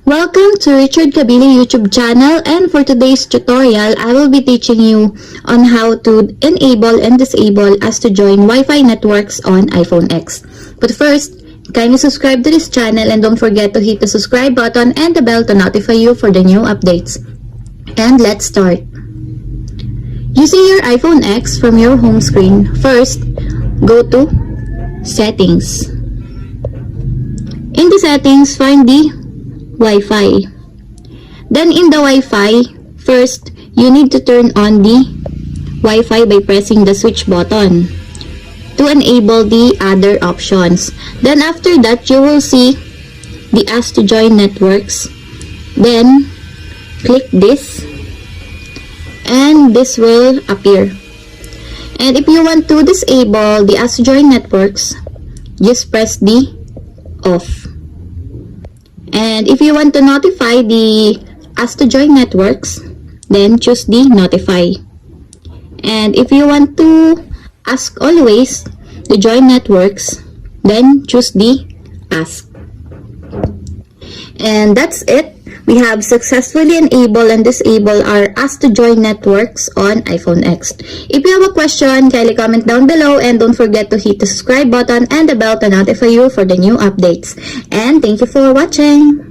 Welcome to Richard Cabile YouTube channel, and for today's tutorial, I will be teaching you on how to enable and disable as to join Wi-Fi networks on iPhone X. But first, kindly subscribe to this channel and don't forget to hit the subscribe button and the bell to notify you for the new updates. And let's start. Using your iPhone X from your home screen, first, go to Settings. In the settings, find the Wi-Fi. Then in the Wi-Fi, first, you need to turn on the Wi-Fi by pressing the switch button to enable the other options. Then after that, you will see the Ask to Join Networks. Then, click this and this will appear. And if you want to disable the Ask to Join Networks, just press the off. And if you want to notify the Ask to Join Networks, then choose the Notify. And if you want to ask always to join networks, then choose the Ask. And that's it. We have successfully enabled and disabled our Ask to Join networks on iPhone X. If you have a question, kindly comment down below and don't forget to hit the subscribe button and the bell to notify you for the new updates. And thank you for watching.